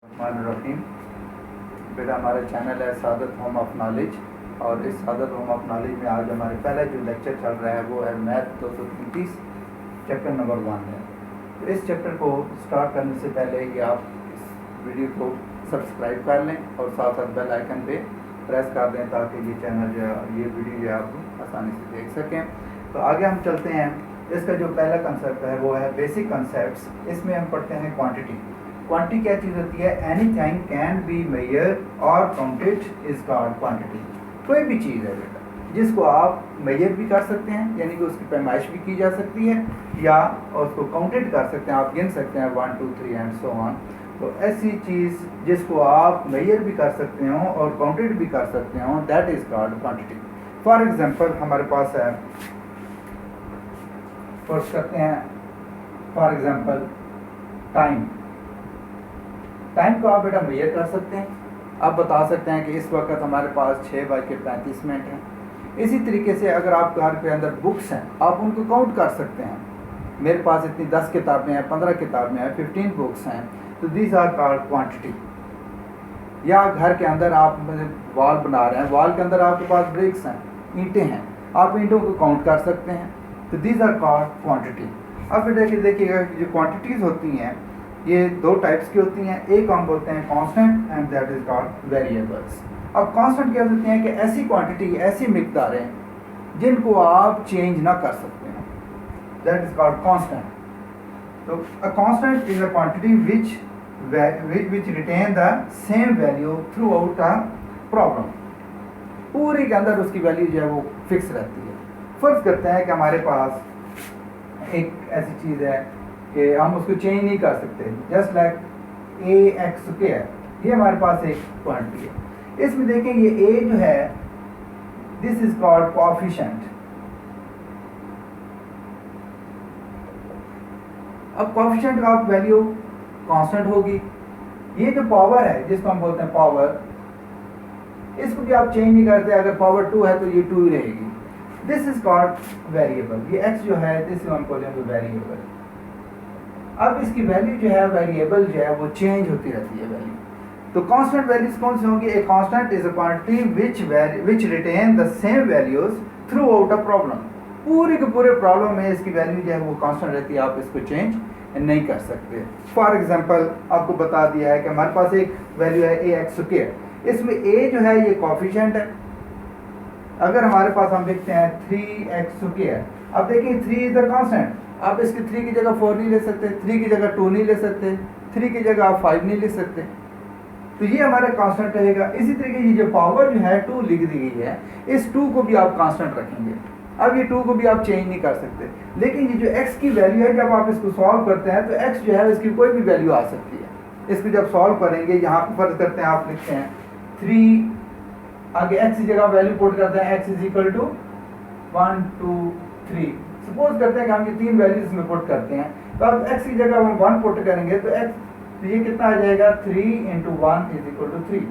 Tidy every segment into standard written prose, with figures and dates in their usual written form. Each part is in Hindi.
रहीम। बेटा हमारा चैनल है सादत होम ऑफ नॉलेज, और इस सादत होम ऑफ नॉलेज में आज हमारे पहला जो लेक्चर चल रहा है वो है मैथ 233 चैप्टर नंबर 1 है। तो इस चैप्टर को स्टार्ट करने से पहले कि आप इस वीडियो को सब्सक्राइब कर लें और साथ साथ बेल आइकन पे प्रेस कर दें ताकि ये चैनल जो है ये वीडियो जो है आप आसानी से देख सकें। तो आगे हम चलते हैं। इसका जो पहला कंसेप्ट है वो है बेसिक कंसेप्ट्स। इसमें हम पढ़ते हैं क्वांटिटी। क्वांटिटी क्या चीज़ होती है? एनीथिंग कैन बी मेजर और काउंटेड इज कॉल्ड क्वांटिटी। कोई भी चीज़ है बेटा जिसको आप मेजर भी कर सकते हैं, यानी कि उसकी पैमाइश भी की जा सकती है, या उसको काउंटेड कर सकते हैं, आप गिन सकते हैं 1 2 3 एंड सो ऑन। तो ऐसी चीज़ जिसको आप मेजर भी कर सकते हो और काउंटेड भी कर सकते हो, that is called quantity. For example हमारे पास है, फर्स्ट करते हैं फॉर एग्जांपल टाइम। टाइम को आप बेटा मेजर कर सकते हैं। आप बता सकते हैं कि इस वक्त हमारे पास 6:35 है। इसी तरीके से अगर आप घर के अंदर बुक्स हैं, आप उनको काउंट कर सकते हैं। मेरे पास इतनी 10 किताबें हैं, 15 किताबें हैं, 15 बुक्स हैं, तो दीज आर कॉल्ड क्वांटिटी। या घर के अंदर आप वॉल बना रहे हैं, वॉल के अंदर आपके पास ब्रिक्स हैं, ईंटें हैं, आप ईंटों को काउंट कर सकते हैं, तो दीज आर कॉल्ड क्वांटिटी। अब फिर देखिएगा जो क्वांटिटीज़ होती हैं ये दो टाइप्स की होती हैं। एक हम बोलते हैं constant and that is called variables. अब कांस्टेंट क्या होते हैं कि ऐसी क्वांटिटी, ऐसी मिकदारें जिनको आप चेंज ना कर सकते हैं, दैट इज कॉल्ड कांस्टेंट। तो a constant is a quantity which retain the same value throughout a problem। पूरे के अंदर उसकी वैल्यू जो है वो फिक्स रहती है। फर्ज करते हैं कि हमारे पास एक ऐसी चीज़ है कि हम उसको चेंज नहीं कर सकते, जस्ट लाइक ax²। ये हमारे पास एक क्वांटिटी है। इसमें देखें ये a जो है दिस इज कॉल्ड कोएफिशिएंट। अब कोएफिशिएंट का वैल्यू कांस्टेंट होगी। ये जो पावर है जिसको हम बोलते हैं पावर, इसको भी आप चेंज नहीं करते। अगर पावर 2 है तो ये 2 ही रहेगी। This is called variable. ये x जो है दिस हम बोलेंगे वेरिएबल। अब इसकी वैल्यू जो है वेरिएबल जो है वो चेंज होती रहती है वैल्यू। तो कांस्टेंट वैल्यूज कौन से होंगी? A constant is a quantity which retain the same values throughout a problem. पूरे के पूरे प्रॉब्लम में इसकी वैल्यू जो है वो कांस्टेंट रहती है, आप इसको चेंज नहीं कर सकते। फॉर एग्जांपल आपको बता दिया है कि हमारे पास एक वैल्यू है ax²। इसमें a जो है ये कोएफिशिएंट है। अगर हमारे पास हम लिखते हैं 3x², अब देखिए 3 इज द कांस्टेंट। आप इसकी 3 की जगह 4 नहीं ले सकते, 3 की जगह 2 नहीं ले सकते, 3 की जगह आप 5 नहीं ले सकते, तो ये हमारा कांस्टेंट रहेगा। इसी तरीके की जो पावर जो है 2 लिख दी गई है, इस 2 को भी आप कांस्टेंट रखेंगे। अब ये 2 को भी आप चेंज नहीं कर सकते। लेकिन ये जो x की वैल्यू है, जब आप इसको सॉल्व करते हैं तो x जो है इसकी कोई भी वैल्यू आ सकती है। इसको जब सॉल्व करेंगे, यहाँ पर फर्ज करते हैं आप लिखते हैं 3, आगे x की जगह वैल्यू पुट करते हैं x is equal to 1 2 3। Suppose करते हैं कि हम ये 3 वैल्यूज में पुट करते हैं, तो अब x की जगह हम 1 पुट करेंगे तो x, तो ये कितना आ जाएगा? 3 × 1 इज इक्वल टू 3।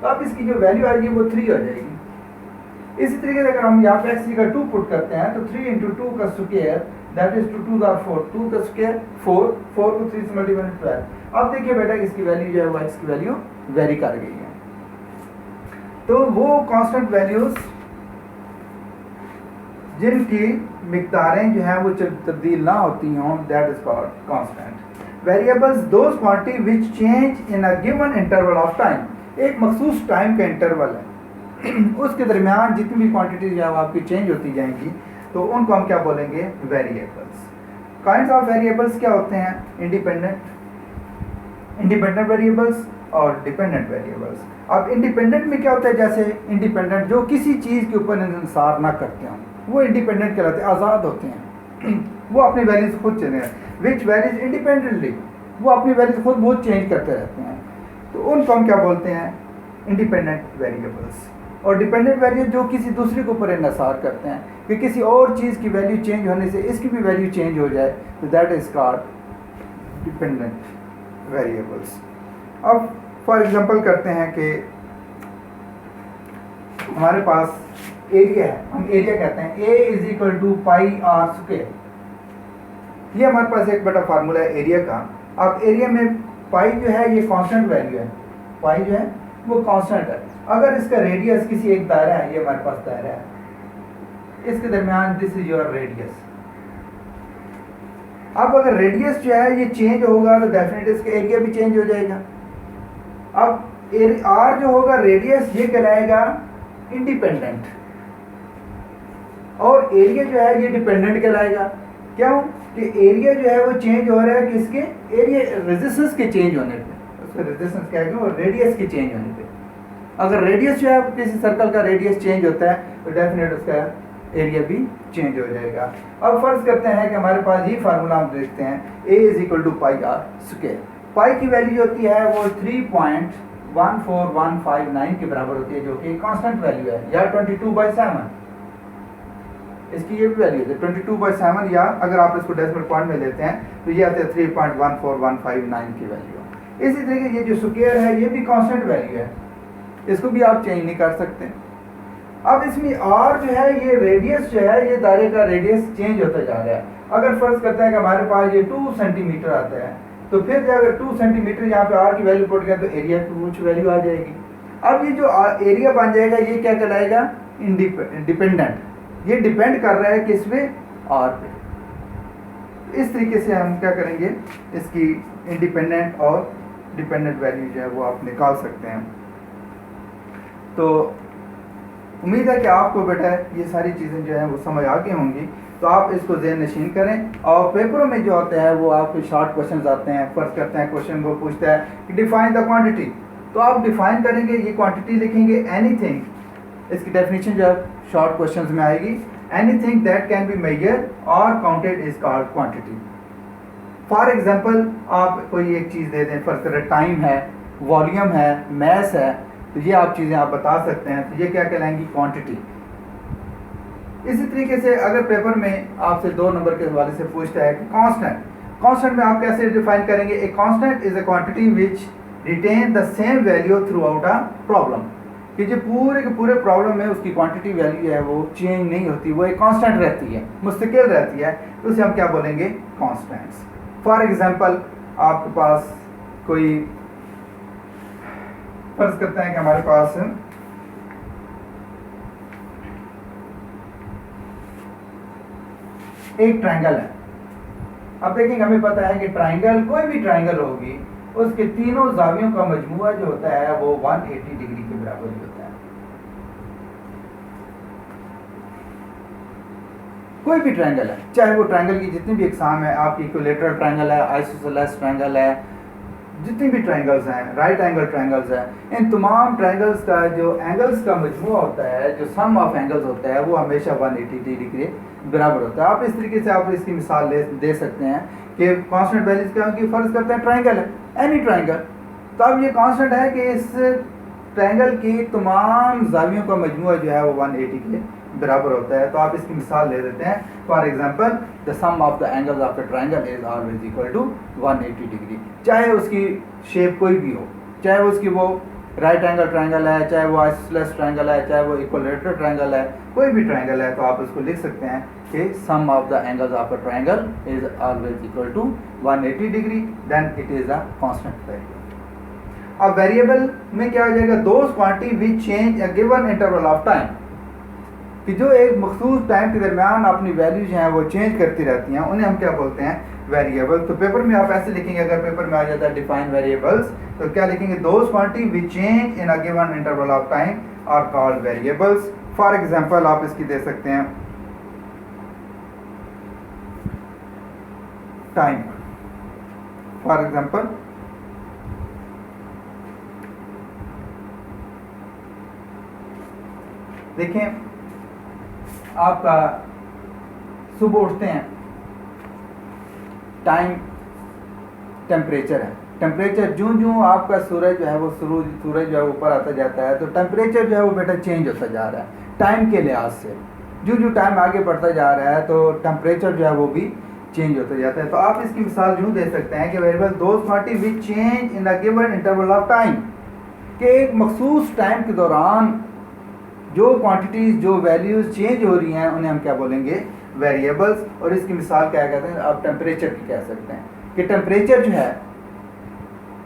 तो अब इसकी जो वैल्यू आएगी वो 3 हो जाएगी। इसी तरीके से अगर हम यहाँ पे x की जगह 2 पुट करते हैं तो 3 × 2 का स्क्वायर दैट इज 2 × 4, 2 का स्क्वायर 4, 4 को 3 से मल्टीप्लाई 12। अब देखिए बेटा इसकी वैल्यू जो है वो x की वैल्यू वेरी कर गई है। तो वो कांस्टेंट वैल्यूज जिनकी मिकदारें जो हैं वो तब्दील ना होती हों, that is called constant. Variables those quantity which change in a given interval of time. एक मखसूस टाइम का इंटरवल है, उसके दरमियान जितनी भी क्वांटिटी जो है वो आपकी चेंज होती जाएंगी, तो उनको हम क्या बोलेंगे? वेरिएबल्स। काइंड्स ऑफ वेरिएबल्स क्या होते हैं? इंडिपेंडेंट वेरिएबल्स और डिपेंडेंट वेरिएबल्स। अब इंडिपेंडेंट में क्या होता है? जैसे इंडिपेंडेंट जो किसी चीज़ के ऊपर इंसार ना करते हों, वो इंडिपेंडेंट कहलाते हैं, आज़ाद होते हैं। वो अपनी वैल्यूज खुद चेंज, विच वैल्यूज इंडिपेंडेंटली, वो अपनी वैल्यूज खुद बहुत चेंज करते रहते हैं, तो उनको हम क्या बोलते हैं? Independent variables. और डिपेंडेंट वेरिएबल जो किसी दूसरे के ऊपर इंसार करते हैं कि किसी और चीज़ की वैल्यू चेंज होने से इसकी भी वैल्यू चेंज हो जाए, तो that is called dependent variables. अब फॉर एग्जांपल करते हैं कि हमारे पास एरिया है, हम एरिया कहते हैं a is equal to πr²। ये हमारे पास एक बड़ा फार्मूला है एरिया का। अब एरिया में पाई जो है ये कांस्टेंट वैल्यू है, पाई जो है वो कांस्टेंट है। अगर इसका रेडियस किसी एक दायरा है, ये हमारे पास दायरा है, इसके दरमियान दिस इज योर रेडियस। अब अगर रेडियस जो है ये चेंज होगा तो डेफिनेटली इसका एरिया भी चेंज हो जाएगा। अब आर जो होगा रेडियस, ये कहलाएगा इंडिपेंडेंट, और एरिया जो है ये डिपेंडेंट कहलाएगा। क्यों कि एरिया जो है वो चेंज हो रहा है किसके, एरिया रेजिस्टेंस के चेंज होने पे, उसका रेजिस्टेंस क्या है, और रेडियस के चेंज होने पे। अगर रेडियस जो है किसी सर्कल का रेडियस चेंज होता है तो डेफिनेट उसका एरिया भी चेंज हो जाएगा। अब फर्ज करते हैं कि हमारे पास ये फार्मूला हम देखते हैं, a = पाई आर स्क्वायर। पाई की वैल्यू जो होती है वो 3.14159 के बराबर होती है, जो कि कांस्टेंट वैल्यू है, या 22/7 इसकी ये भी वैल्यू है 22/7, या अगर आप इसको डेसिमल पॉइंट में लेते हैं तो ये आते हैं 3.14159 की वैल्यू। इसी तरीके ये जो स्क्वायर है ये भी कांस्टेंट वैल्यू है, इसको भी आप चेंज नहीं कर सकते। अब इसमें आर जो है ये रेडियस जो है, ये दायरे का रेडियस चेंज होता जा रहा है। अगर फर्ज करते हैं कि हमारे पास ये 2 सेंटीमीटर आता है, तो फिर जो अगर 2 सेंटीमीटर यहाँ पे आर की वैल्यू पुट किया तो एरिया की कुछ वैल्यू आ जाएगी। अब ये जो एरिया बन जाएगा ये क्या कहलाएगा, डिपेंडेंट, ये डिपेंड कर रहा है किस पे, आर पे। इस तरीके से हम क्या करेंगे, इसकी इंडिपेंडेंट और डिपेंडेंट वैल्यू जो है वो आप निकाल सकते हैं। तो उम्मीद है कि आपको बेटा ये सारी चीज़ें जो है वो समझ आ गई होंगी, तो आप इसको ज़हन नशीन करें। और पेपरों में जो होता है वो आपके शॉर्ट क्वेश्चंस आते हैं, फर्ज करते हैं क्वेश्चन को पूछता है कि डिफाइन द क्वांटिटी, तो आप डिफाइन करेंगे, ये क्वांटिटी लिखेंगे, एनीथिंग, इसकी डेफिनेशन जो है शॉर्ट क्वेश्चंस में आएगी, anything that can be measured or counted is called quantity. For example आप कोई एक चीज़ दे दें, फर्ज करें टाइम है, वॉल्यूम है, मैस है, तो ये आप चीज़ें आप बता सकते हैं, तो ये क्या कहलाएंगी, क्वांटिटी। इसी तरीके से अगर पेपर में आपसे 2 नंबर के हवाले से पूछता है कि कांस्टेंट, कांस्टेंट में आप कैसे डिफाइन करेंगे, a constant is a quantity which retain the same value throughout a problem, कि जो पूरे के पूरे प्रॉब्लम में उसकी क्वांटिटी वैल्यू है वो चेंज नहीं होती, वो एक कांस्टेंट रहती है, मुस्तकिल रहती है, तो उसे हम क्या बोलेंगे, कांस्टेंट्स। फॉर एग्जांपल आपके पास कोई, फर्ज करते हैं कि हमारे पास एक ट्रायंगल है। अब देखेंगे, हमें पता है कि ट्रायंगल, कोई भी ट्रायंगल होगी, उसके तीनों जावियों का मजमुआ जो होता है वो 180 डिग्री के बराबर ही होता है। कोई भी ट्रायंगल है, चाहे वो ट्रायंगल की जितनी भी इकसाम है, आपकी इक्विलेटरल ट्रायंगल है, आइसोसेलेस ट्रायंगल है, जितनी भी ट्रायंगल्स हैं, राइट एंगल ट्रायंगल्स हैं, इन तमाम ट्रायंगल्स का जो एंगल्स का मजमुआ होता है, जो सम ऑफ एंगल्स होता है, वो हमेशा 180 डिग्री के बराबर होता है। आप इस तरीके से आप इसकी मिसाल दे सकते हैं कि कांस्टेंट वैल्यूज क्या होंगी, फर्ज करते हैं ट्रायंगल है, एनी ट्रायंगल, तो अब ये कांस्टेंट है कि इस ट्रायंगल की तमाम जावियों का मजमुआ जो है वो 180 के बराबर होता है। तो आप इसकी मिसाल ले देते हैं, for example the sum of the angles of the triangle is always equal to 180 degree, चाहे उसकी शेप कोई भी हो, चाहे उसकी वो राइट एंगल ट्रायंगल है, चाहे वो आइसोसेलेस ट्रायंगल है, चाहे वो इक्विलेटरल ट्रायंगल है, कोई भी ट्रायंगल है, तो आप उसको लिख सकते हैं कि sum of the angles of a triangle is always equal to 180 degree, then it is a constant value. अब वेरिएबल में क्या हो जाएगा, those quantity which change a given interval of time, कि जो एक मखसूस टाइम के दरमियान अपनी वैल्यूज हैं वो चेंज करती रहती हैं, उन्हें हम क्या बोलते हैं, वेरिएबल। तो पेपर में आप ऐसे लिखेंगे, अगर पेपर में आ जाता है डिफाइन वेरिएबल्स, तो क्या लिखेंगे, those quantity which change in a given interval of time are called variables. For example आप इसकी दे सकते हैं टाइम, फॉर एग्जांपल देखें, आपका सुबह उठते हैं, टाइम टेम्परेचर है, टेम्परेचर जूं आपका सूरज जो है वो सूरज जो है ऊपर आता जाता है, तो टेम्परेचर जो है वो बेटा चेंज होता जा रहा है टाइम के लिहाज से। जो टाइम आगे बढ़ता जा रहा है तो टेम्परेचर जो है वो भी चेंज होता जाता है। तो आप इसकी मिसाल यूँ दे सकते हैं कि variable those quantity which change in a given interval of time, कि एक मखसूस टाइम के दौरान जो क्वांटिटीज, जो वैल्यूज चेंज हो रही हैं, उन्हें हम क्या बोलेंगे, वेरिएबल्स। और इसकी मिसाल क्या कहते हैं, आप टेम्परेचर की कह सकते हैं कि टेम्परेचर जो है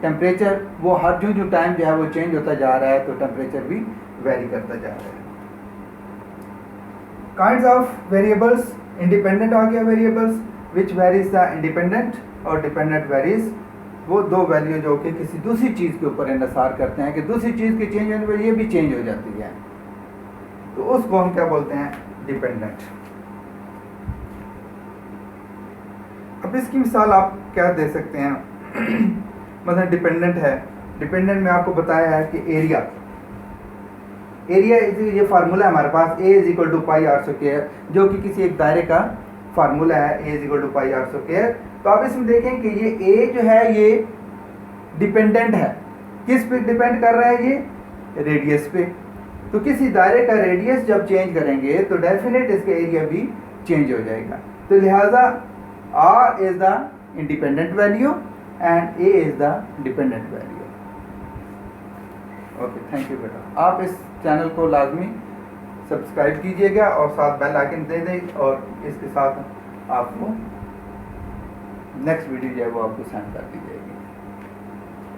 टेम्परेचर वो हर जो टाइम जो है वो चेंज होता जा रहा है, तो टेम्परेचर भी वेरी करता जा रहा है। काइंड्स ऑफ वेरिएबल्स, इंडिपेंडेंट आ गया variables which varies the independent, और डिपेंडेंट वेरीज वो दो वैल्यू जो कि किसी दूसरी चीज़ के ऊपर इंसार करते हैं कि दूसरी चीज़ के चेंज होने पर ये भी चेंज हो जाती है, तो उसको हम क्या बोलते हैं, डिपेंडेंट। अब इसकी मिसाल आप क्या दे सकते हैं मतलब डिपेंडेंट है, डिपेंडेंट में आपको बताया है कि एरिया ये फार्मूला है हमारे पास, a is equal to pi r square, जो कि किसी एक दायरे का फार्मूला है, a is equal to pi r square. तो आप इसमें देखें कि ये a जो है ये डिपेंडेंट है, किस पे डिपेंड कर रहा है, ये रेडियस पे। तो किसी दायरे का रेडियस जब चेंज करेंगे तो डेफिनेट इसका एरिया भी चेंज हो जाएगा। तो लिहाजा r is the independent value and a is the dependent value. Okay, thank you बेटा। आप इस चैनल को लाजमी सब्सक्राइब कीजिएगा और साथ बेल आइकन दे दें, और इसके साथ आपको नेक्स्ट वीडियो जो है वो आपको सेंड कर दी जाएगी।